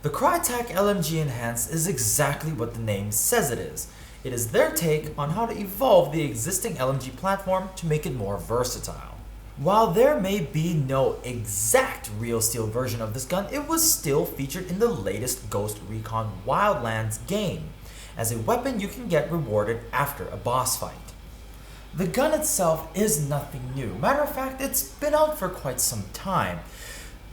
The Krytac LMG-Enhanced is exactly what the name says it is. It is their take on how to evolve the existing LMG platform to make it more versatile. While there may be no exact real steel version of this gun, it was still featured in the latest Ghost Recon Wildlands game, as a weapon you can get rewarded after a boss fight. The gun itself is nothing new. Matter of fact, it's been out for quite some time.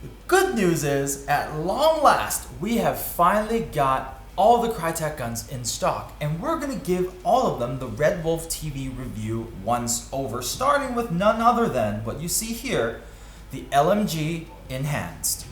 The good news is, at long last, we have finally got all the Krytac guns in stock, and we're going to give all of them the RedWolf TV review once over, starting with none other than what you see here, the LMG-Enhanced.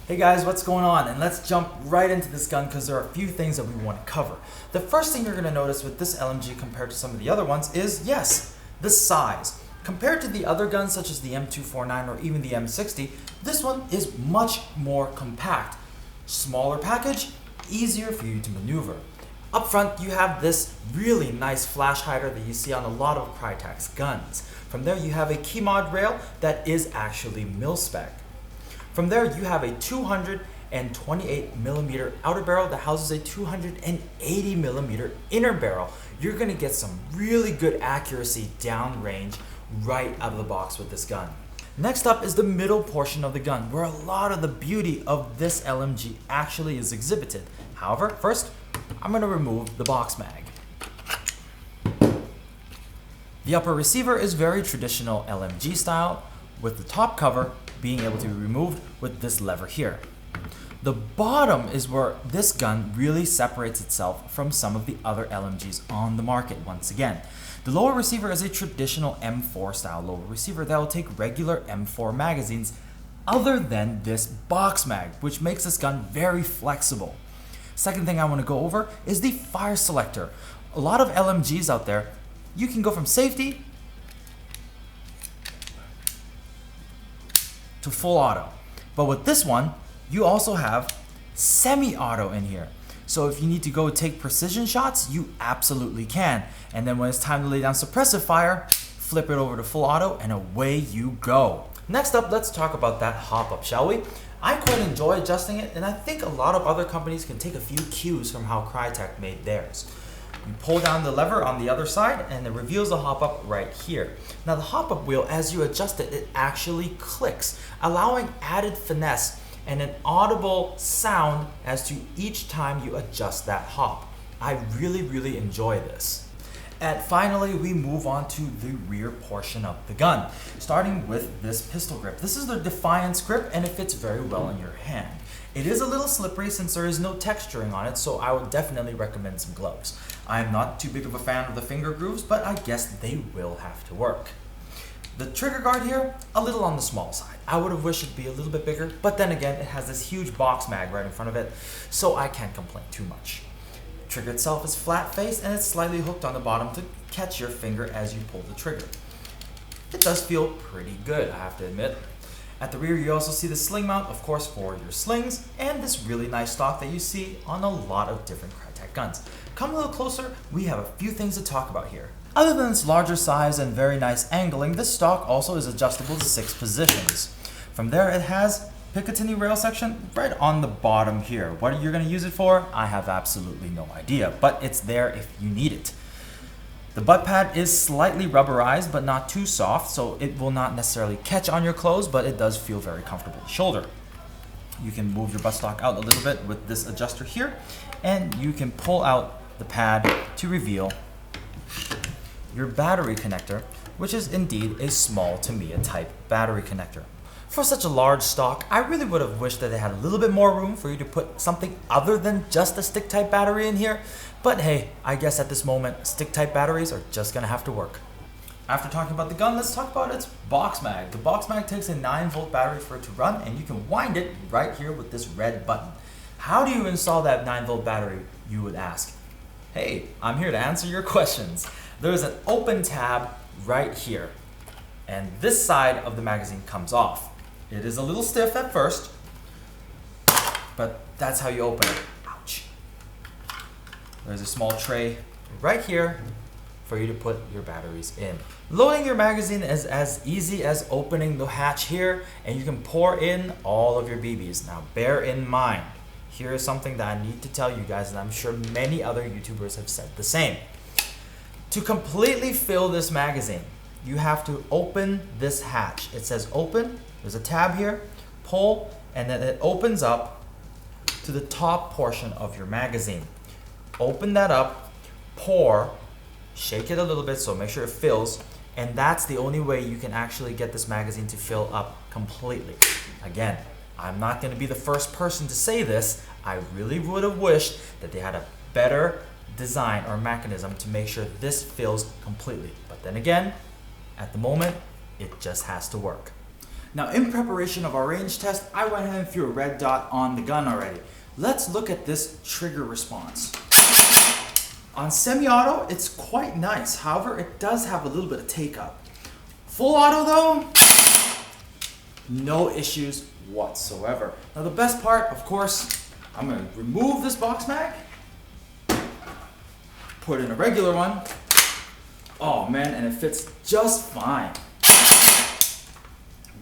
Hey guys, what's going on? And let's jump right into this gun because there are a few things that we want to cover. The first thing you're going to notice with this LMG compared to some of the other ones is, yes, the size. Compared to the other guns such as the M249 or even the M60, this one is much more compact. Smaller package, easier for you to maneuver. Up front, you have this really nice flash hider that you see on a lot of Krytac's guns. From there, you have a key mod rail that is actually mil-spec. From there, you have a 228mm outer barrel that houses a 280mm inner barrel. You're going to get some really good accuracy downrange right out of the box with this gun. Next up is the middle portion of the gun, where a lot of the beauty of this LMG actually is exhibited. However, first, I'm going to remove the box mag. The upper receiver is very traditional LMG style, with the top cover being able to be removed with this lever here. The bottom is where this gun really separates itself from some of the other LMGs on the market once again. The lower receiver is a traditional M4 style lower receiver that will take regular M4 magazines other than this box mag, which makes this gun very flexible. Second thing I want to go over is the fire selector. A lot of LMGs out there, you can go from safety to full auto. But with this one, you also have semi-auto in here. So if you need to go take precision shots, you absolutely can. And then when it's time to lay down suppressive fire, flip it over to full auto and away you go. Next up, let's talk about that hop-up, shall we? I quite enjoy adjusting it, and I think a lot of other companies can take a few cues from how Krytac made theirs. You pull down the lever on the other side and it reveals the hop-up right here. Now the hop-up wheel, as you adjust it, it actually clicks, allowing added finesse and an audible sound as to each time you adjust that hop. I really enjoy this. And finally, we move on to the rear portion of the gun, starting with this pistol grip. This is the Defiance grip and it fits very well in your hand. It is a little slippery since there is no texturing on it, so I would definitely recommend some gloves. I am not too big of a fan of the finger grooves, but I guess they will have to work. The trigger guard here, a little on the small side. I would have wished it'd be a little bit bigger, but then again, it has this huge box mag right in front of it, so I can't complain too much. The trigger itself is flat-faced and it's slightly hooked on the bottom to catch your finger as you pull the trigger. It does feel pretty good, I have to admit. At the rear, you also see the sling mount, of course, for your slings, and this really nice stock that you see on a lot of different Krytac guns. Come a little closer, we have a few things to talk about here. Other than its larger size and very nice angling, this stock also is adjustable to 6 positions. From there, it has Picatinny rail section right on the bottom here. What you're going to use it for, I have absolutely no idea, but it's there if you need it. The butt pad is slightly rubberized, but not too soft, so it will not necessarily catch on your clothes, but it does feel very comfortable to shoulder. You can move your buttstock out a little bit with this adjuster here, and you can pull out the pad to reveal your battery connector, which is indeed a small Tamiya type battery connector. For such a large stock, I really would have wished that they had a little bit more room for you to put something other than just a stick type battery in here, but hey, I guess at this moment, stick type batteries are just gonna have to work. After talking about the gun, let's talk about its box mag. The box mag takes a 9-volt battery for it to run, and you can wind it right here with this red button. How do you install that 9-volt battery, you would ask? Hey, I'm here to answer your questions. There's an open tab right here, and this side of the magazine comes off. It is a little stiff at first, but that's how you open it. Ouch. There's a small tray right here for you to put your batteries in. Loading your magazine is as easy as opening the hatch here, and you can pour in all of your BBs. Now bear in mind, here is something that I need to tell you guys, and I'm sure many other YouTubers have said the same. To completely fill this magazine, you have to open this hatch. It says open, there's a tab here, pull, and then it opens up to the top portion of your magazine. Open that up, pour, shake it a little bit so make sure it fills, and that's the only way you can actually get this magazine to fill up completely. Again, I'm not going to be the first person to say this. I really would have wished that they had a better design or mechanism to make sure this fills completely. But then again, at the moment, it just has to work. Now, in preparation of our range test, I went ahead and threw a red dot on the gun already. Let's look at this trigger response. On semi-auto, it's quite nice. However, it does have a little bit of take-up. Full auto though, no issues whatsoever. Now the best part, of course, I'm gonna remove this box mag, put in a regular one. Oh man, and it fits just fine.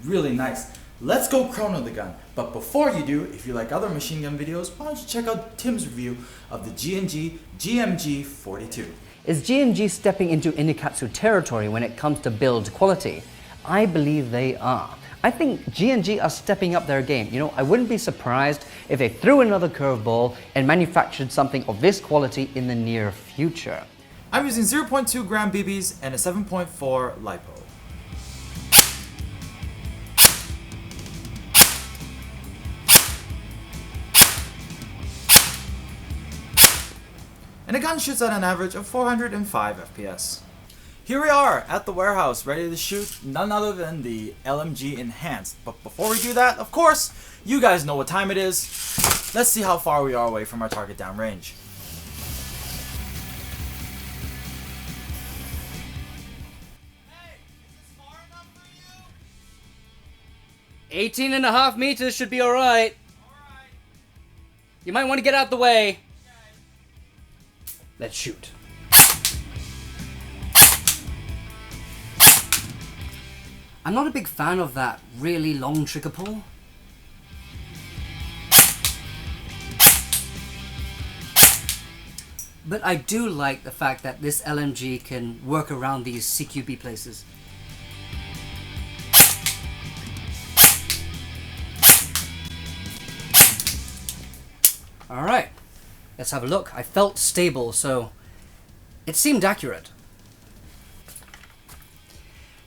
Really nice. Let's go chrono the gun. But before you do, if you like other machine gun videos, why don't you check out Tim's review of the G&G GMG42. Is G&G stepping into Inikatsu territory when it comes to build quality? I believe they are. I think G&G are stepping up their game. You know, I wouldn't be surprised if they threw another curveball and manufactured something of this quality in the near future. I'm using 0.2 gram BBs and a 7.4 LiPo. And the gun shoots at an average of 405 FPS. Here we are at the warehouse, ready to shoot none other than the LMG-Enhanced. But before we do that, of course, you guys know what time it is. Let's see how far we are away from our target downrange. Hey, is this far enough for you? 18.5 meters should be alright. Alright. You might want to get out the way. Let's shoot. I'm not a big fan of that really long trigger pull. But I do like the fact that this LMG can work around these CQB places. Alright. Let's have a look. I felt stable, so it seemed accurate.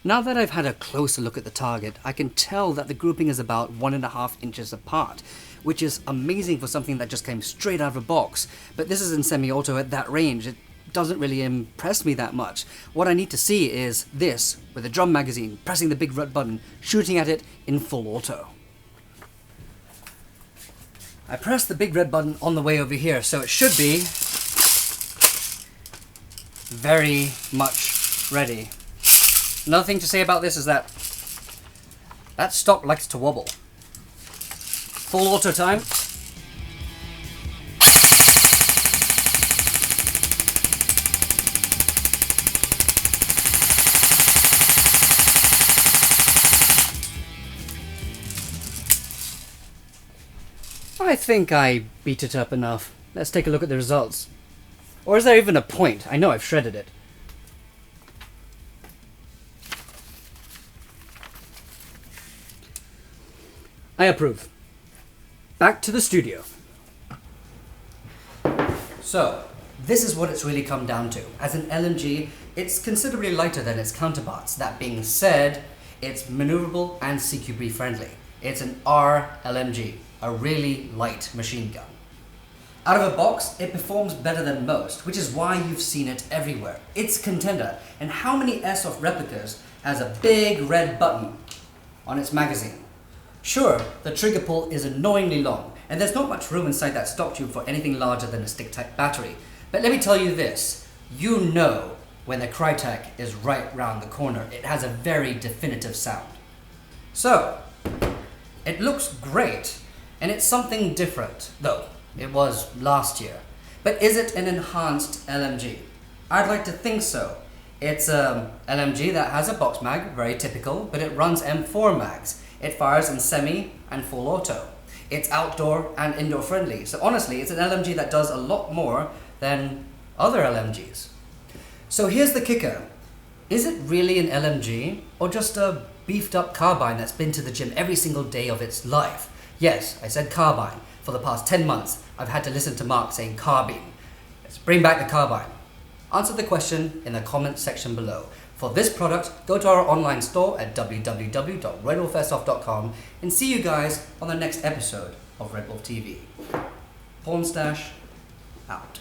Now that I've had a closer look at the target, I can tell that the grouping is about 1.5 inches apart, which is amazing for something that just came straight out of a box. But this is in semi-auto at that range. It doesn't really impress me that much. What I need to see is this, with a drum magazine, pressing the big red button, shooting at it in full auto. I pressed the big red button on the way over here, so it should be very much ready. Another thing to say about this is that stock likes to wobble. Full auto time. I think I beat it up enough. Let's take a look at the results. Or is there even a point? I know I've shredded it. I approve. Back to the studio. So, this is what it's really come down to. As an LMG, it's considerably lighter than its counterparts. That being said, it's maneuverable and CQB friendly. It's an RLMG, a really light machine gun. Out of a box, it performs better than most, which is why you've seen it everywhere. It's a contender, and how many Airsoft replicas has a big red button on its magazine? Sure, the trigger pull is annoyingly long, and there's not much room inside that stock tube for anything larger than a stick-type battery. But let me tell you this, you know when the Krytac is right round the corner. It has a very definitive sound. So, it looks great, and it's something different, though it was last year. But is it an enhanced LMG? I'd like to think so. It's a LMG that has a box mag, very typical, but it runs M4 mags. It fires in semi and full auto. It's outdoor and indoor friendly. So honestly, it's an LMG that does a lot more than other LMGs. So here's the kicker. Is it really an LMG or just a beefed up carbine that's been to the gym every single day of its life? Yes, I said carbine. For the past 10 months, I've had to listen to Mark saying carbine. Let's bring back the carbine. Answer the question in the comments section below. For this product, go to our online store at www.redwolfairsoft.com and see you guys on the next episode of RedWolf TV. Porn Stash, out.